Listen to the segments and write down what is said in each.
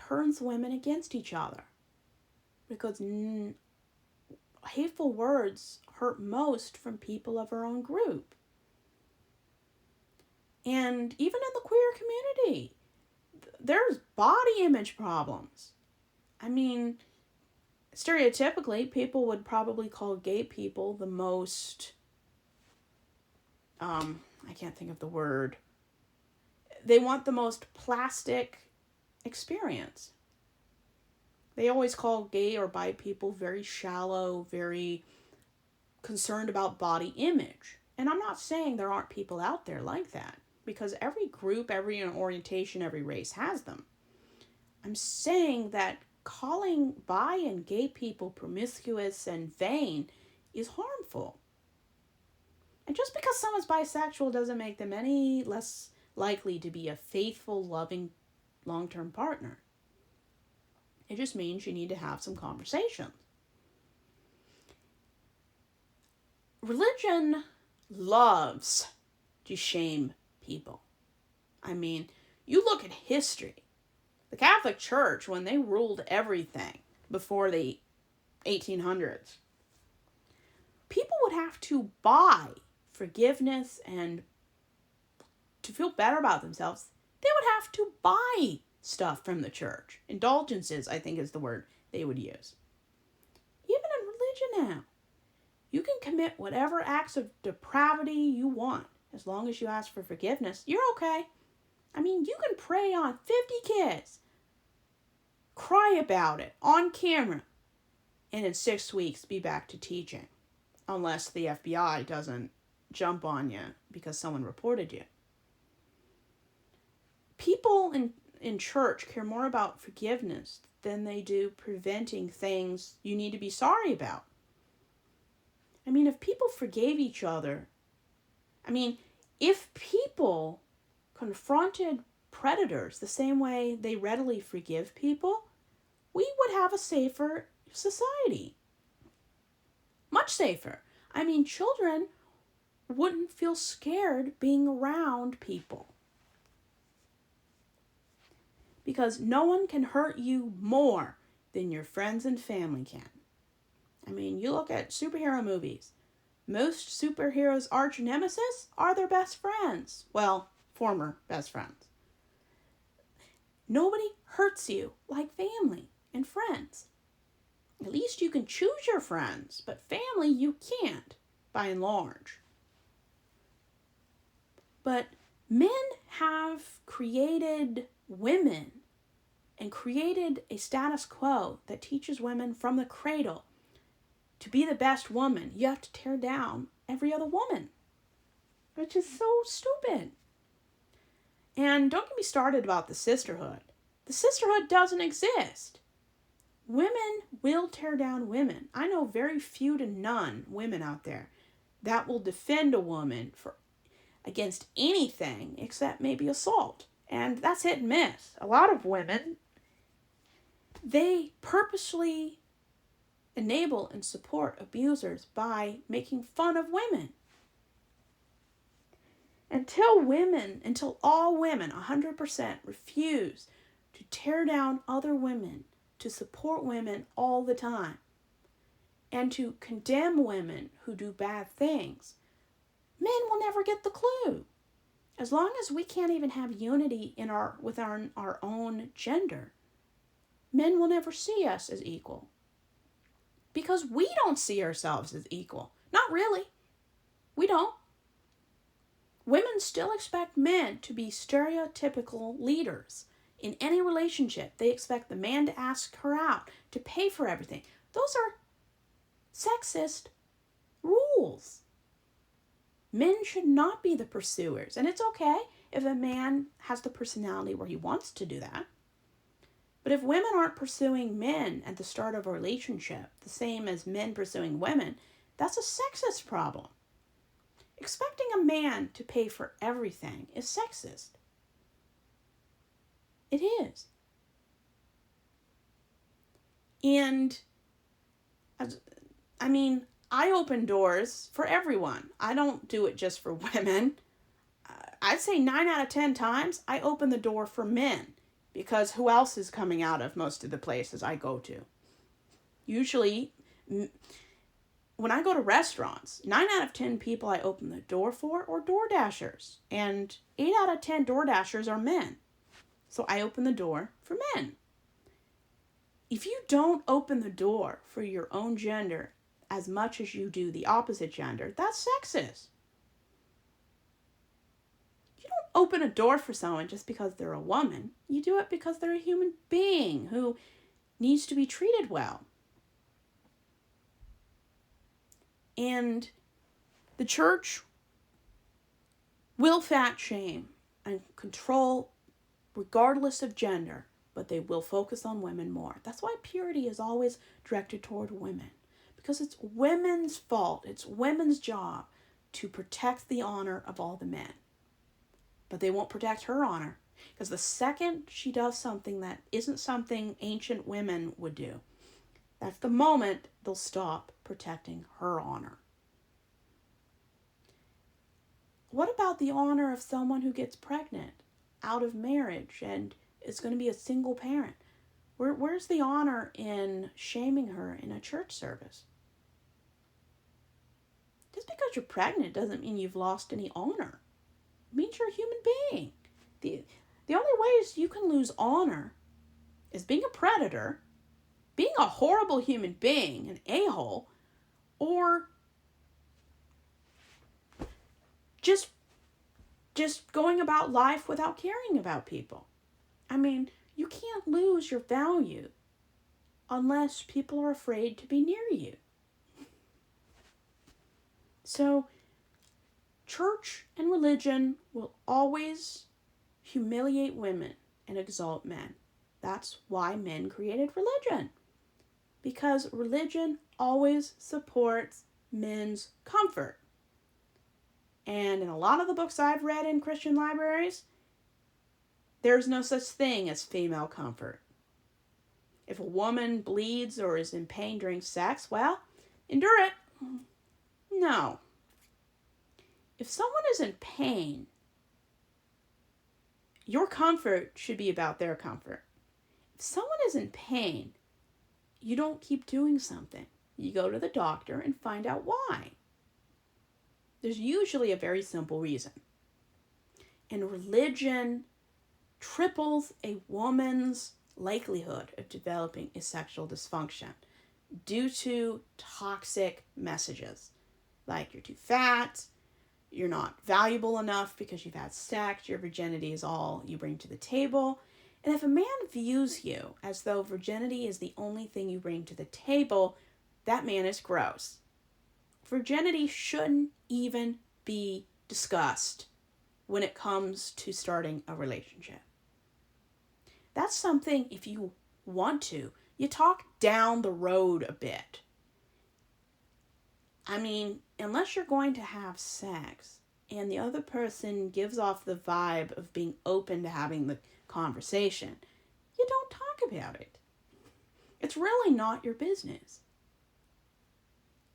turns women against each other. Because hateful words hurt most from people of our own group. And even in the queer community, there's body image problems. I mean, stereotypically, people would probably call gay people the most, I can't think of the word. They want the most plastic experience. They always call gay or bi people very shallow, very concerned about body image. And I'm not saying there aren't people out there like that, because every group, every orientation, every race has them. I'm saying that calling bi and gay people promiscuous and vain is harmful. And just because someone's bisexual doesn't make them any less likely to be a faithful, loving, long-term partner. It just means you need to have some conversations. Religion loves to shame people. I mean, you look at history. The Catholic Church, when they ruled everything before the 1800s, people would have to buy forgiveness, and to feel better about themselves, they would have to buy stuff from the church. Indulgences, I think, is the word they would use. Even in religion now, you can commit whatever acts of depravity you want. As long as you ask for forgiveness, you're okay. I mean, you can prey on 50 kids, cry about it on camera, and in 6 weeks be back to teaching. Unless the FBI doesn't jump on you because someone reported you. People in church care more about forgiveness than they do preventing things you need to be sorry about. I mean, if people forgave each other, if people confronted predators the same way they readily forgive people, we would have a safer society. Much safer. I mean, children wouldn't feel scared being around people. Because no one can hurt you more than your friends and family can. I mean, you look at superhero movies. Most superheroes' arch nemesis are their best friends. Well, former best friends. Nobody hurts you like family and friends. At least you can choose your friends, but family you can't, by and large. But men have created women and created a status quo that teaches women from the cradle to be the best woman. You have to tear down every other woman, which is so stupid. And don't get me started about the sisterhood. The sisterhood doesn't exist. Women will tear down women. I know very few to none women out there that will defend a woman against anything except maybe assault. And that's hit and miss. A lot of women, they purposely enable and support abusers by making fun of women. Until all women, 100%, refuse to tear down other women, to support women all the time, and to condemn women who do bad things, men will never get the clue. As long as we can't even have unity with our own gender, men will never see us as equal. Because we don't see ourselves as equal. Not really. We don't. Women still expect men to be stereotypical leaders. In any relationship, they expect the man to ask her out, to pay for everything. Those are sexist rules. Men should not be the pursuers. And it's okay if a man has the personality where he wants to do that. But if women aren't pursuing men at the start of a relationship, the same as men pursuing women, that's a sexist problem. Expecting a man to pay for everything is sexist. It is. And, I open doors for everyone. I don't do it just for women. I'd say 9 out of 10 times, I open the door for men. because who else is coming out of most of the places I go to? Usually, when I go to restaurants, 9 out of 10 people I open the door for are door dashers. And 8 out of 10 door dashers are men. So I open the door for men. If you don't open the door for your own gender as much as you do the opposite gender, that's sexist. You don't open a door for someone just because they're a woman. You do it because they're a human being who needs to be treated well. And the church will fat shame and control regardless of gender, but they will focus on women more. That's why purity is always directed toward women, because it's women's fault. It's women's job to protect the honor of all the men. But they won't protect her honor, because the second she does something that isn't something ancient women would do, that's the moment they'll stop protecting her honor. What about the honor of someone who gets pregnant out of marriage and is going to be a single parent? Where's the honor in shaming her in a church service? Just because you're pregnant doesn't mean you've lost any honor. It means you're a human being. The only ways you can lose honor is being a predator, being a horrible human being, an a-hole, or just going about life without caring about people. I mean, you can't lose your value unless people are afraid to be near you. So, church and religion will always humiliate women and exalt men. That's why men created religion. Because religion always supports men's comfort. And in a lot of the books I've read in Christian libraries, there's no such thing as female comfort. If a woman bleeds or is in pain during sex, well, endure it. No. If someone is in pain, your comfort should be about their comfort. If someone is in pain, you don't keep doing something. You go to the doctor and find out why. There's usually a very simple reason. And religion triples a woman's likelihood of developing a sexual dysfunction due to toxic messages. Like you're too fat, you're not valuable enough because you've had sex, your virginity is all you bring to the table. And if a man views you as though virginity is the only thing you bring to the table, that man is gross. Virginity shouldn't even be discussed when it comes to starting a relationship. That's something, if you want to, you talk down the road a bit. I mean, unless you're going to have sex and the other person gives off the vibe of being open to having the conversation, you don't talk about it. It's really not your business.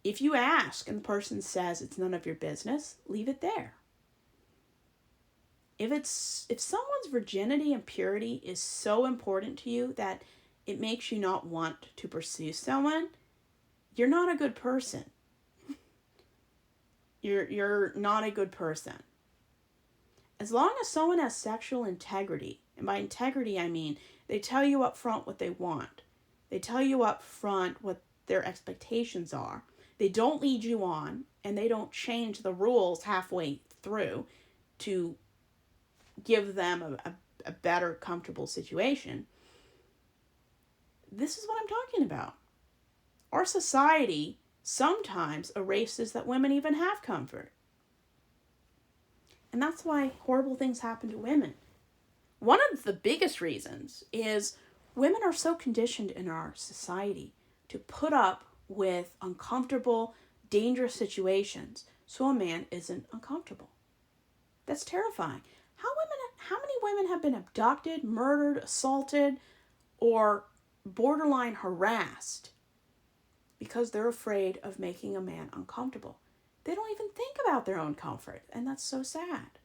If you ask and the person says it's none of your business, leave it there. If someone's virginity and purity is so important to you that it makes you not want to pursue someone, you're not a good person. You're not a good person. As long as someone has sexual integrity, and by integrity I mean they tell you up front what they want. They tell you up front what their expectations are. They don't lead you on, and they don't change the rules halfway through to give them a better, comfortable situation. This is what I'm talking about. Our society sometimes erases that women even have comfort. And that's why horrible things happen to women. One of the biggest reasons is women are so conditioned in our society to put up with uncomfortable, dangerous situations so a man isn't uncomfortable. That's terrifying. How many women have been abducted, murdered, assaulted, or borderline harassed because they're afraid of making a man uncomfortable? They don't even think about their own comfort, and that's so sad.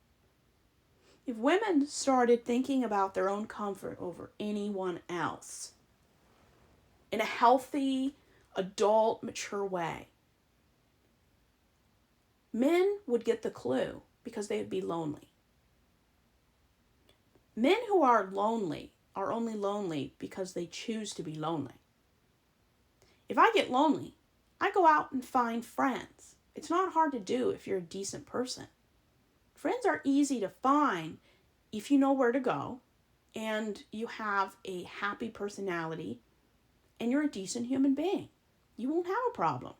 If women started thinking about their own comfort over anyone else in a healthy, adult, mature way, men would get the clue because they would be lonely. Men who are lonely are only lonely because they choose to be lonely. If I get lonely, I go out and find friends. It's not hard to do if you're a decent person. Friends are easy to find if you know where to go and you have a happy personality and you're a decent human being. You won't have a problem.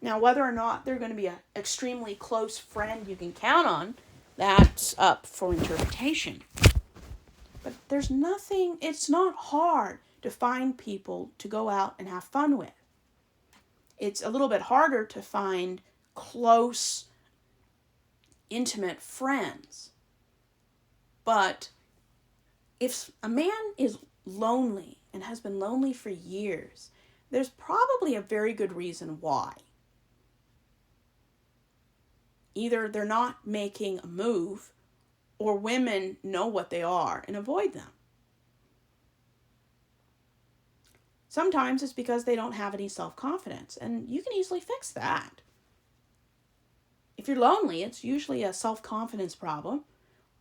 Now, whether or not they're going to be an extremely close friend you can count on, that's up for interpretation. But it's not hard to find people to go out and have fun with. It's a little bit harder to find close, intimate friends. But if a man is lonely and has been lonely for years, there's probably a very good reason why. Either they're not making a move, or women know what they are and avoid them. Sometimes it's because they don't have any self-confidence, and you can easily fix that. If you're lonely, it's usually a self-confidence problem,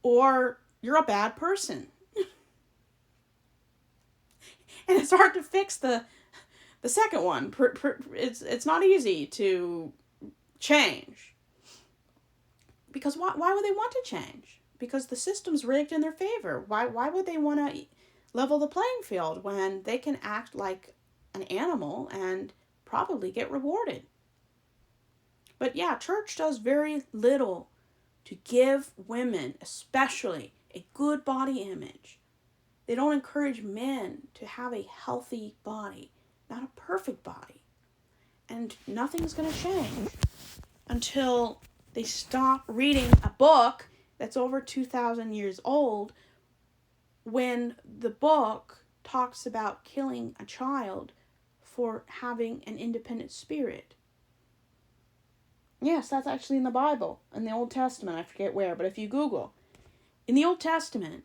or you're a bad person. And it's hard to fix the second one. It's not easy to change. Because why would they want to change? Because the system's rigged in their favor. Why would they want to level the playing field when they can act like an animal and probably get rewarded? But yeah, church does very little to give women, especially, a good body image. They don't encourage men to have a healthy body, not a perfect body. And nothing's going to change until they stop reading a book that's over 2,000 years old when the book talks about killing a child for having an independent spirit. Yes, that's actually in the Bible, in the Old Testament. I forget where, but if you Google, in the Old Testament,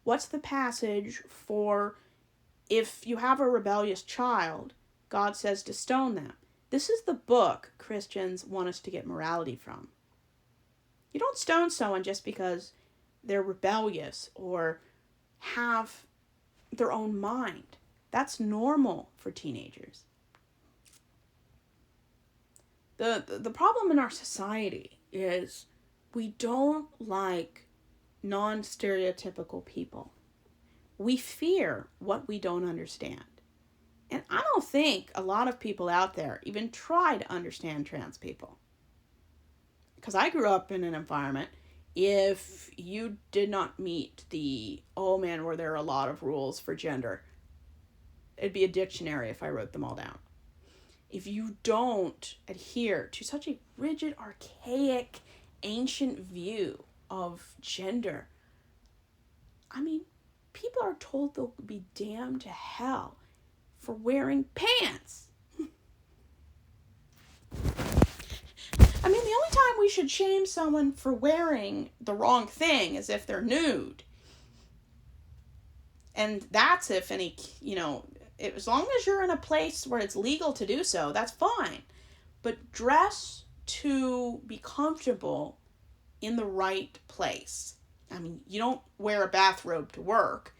what's the passage for if you have a rebellious child, God says to stone them? This is the book Christians want us to get morality from. You don't stone someone just because they're rebellious or have their own mind. That's normal for teenagers. The problem in our society is we don't like non-stereotypical people. We fear what we don't understand. And I don't think a lot of people out there even try to understand trans people. Because I grew up in an environment, if you did not meet were there a lot of rules for gender, it'd be a dictionary if I wrote them all down. If you don't adhere to such a rigid, archaic, ancient view of gender, people are told they'll be damned to hell for wearing pants. The only time we should shame someone for wearing the wrong thing is if they're nude. And that's if any, as long as you're in a place where it's legal to do so, that's fine. But dress to be comfortable in the right place. You don't wear a bathrobe to work,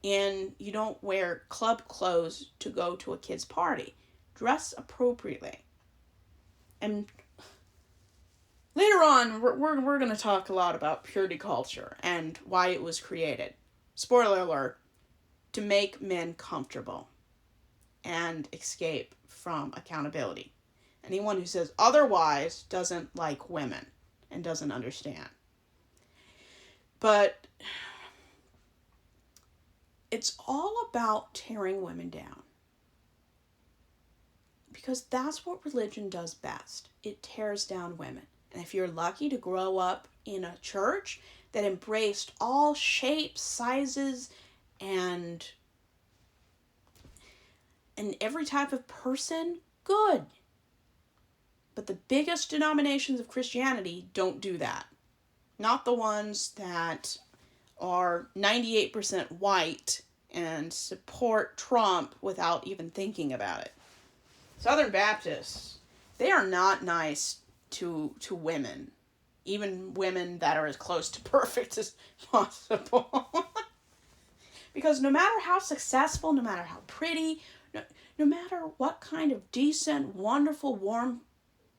and you don't wear club clothes to go to a kid's party. Dress appropriately. And later on, we're going to talk a lot about purity culture and why it was created. Spoiler alert, to make men comfortable and escape from accountability. Anyone who says otherwise doesn't like women and doesn't understand. But it's all about tearing women down. Because that's what religion does best. It tears down women. And if you're lucky to grow up in a church that embraced all shapes, sizes, and every type of person, good. But the biggest denominations of Christianity don't do that. Not the ones that are 98% white and support Trump without even thinking about it. Southern Baptists, they are not nice to women. Even women that are as close to perfect as possible. Because no matter how successful, no matter how pretty, no matter what kind of decent, wonderful, warm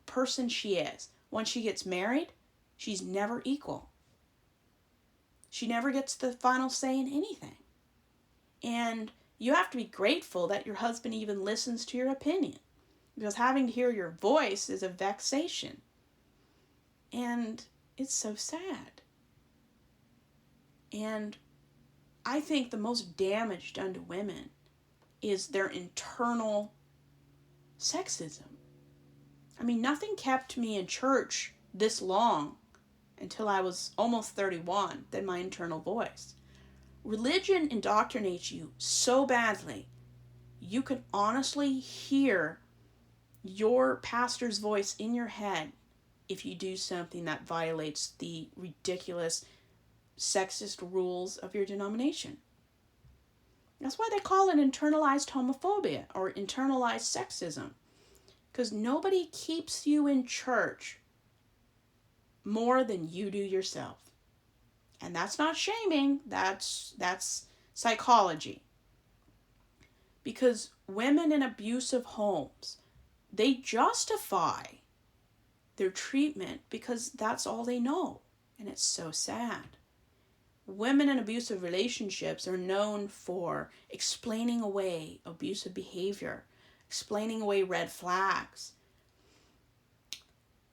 person she is, when she gets married, she's never equal. She never gets the final say in anything. And you have to be grateful that your husband even listens to your opinion. Because having to hear your voice is a vexation. And it's so sad. And I think the most damage done to women is their internal sexism. I mean, nothing kept me in church this long until I was almost 31 than my internal voice. Religion indoctrinates you so badly, you can honestly hear your pastor's voice in your head if you do something that violates the ridiculous sexist rules of your denomination. That's why they call it internalized homophobia or internalized sexism. Because nobody keeps you in church more than you do yourself. And that's not shaming, that's psychology. Because women in abusive homes, they justify their treatment because that's all they know. And it's so sad. Women in abusive relationships are known for explaining away abusive behavior, explaining away red flags,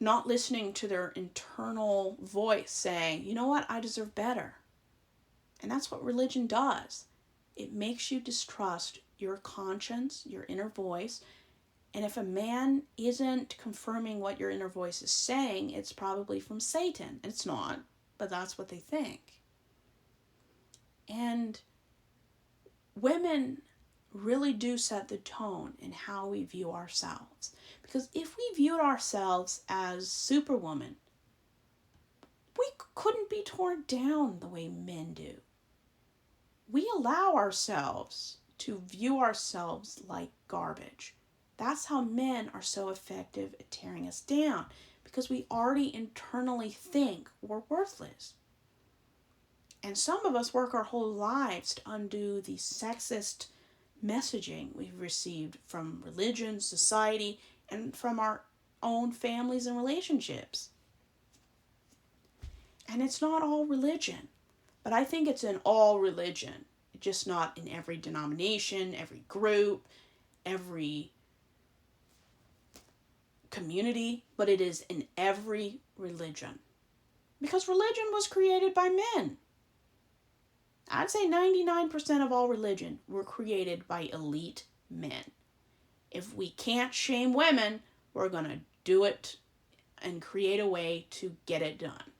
not listening to their internal voice saying, you know what, I deserve better. And that's what religion does. It makes you distrust your conscience, your inner voice. And if a man isn't confirming what your inner voice is saying, it's probably from Satan. It's not, but that's what they think. And women really do set the tone in how we view ourselves. Because if we viewed ourselves as Superwoman, we couldn't be torn down the way men do. We allow ourselves to view ourselves like garbage. That's how men are so effective at tearing us down, because we already internally think we're worthless. And some of us work our whole lives to undo the sexist messaging we've received from religion, society, and from our own families and relationships. And it's not all religion, but I think it's in all religion, just not in every denomination, every group, every community, but it is in every religion. Because religion was created by men. I'd say 99% of all religion were created by elite men. If we can't shame women, we're going to do it and create a way to get it done.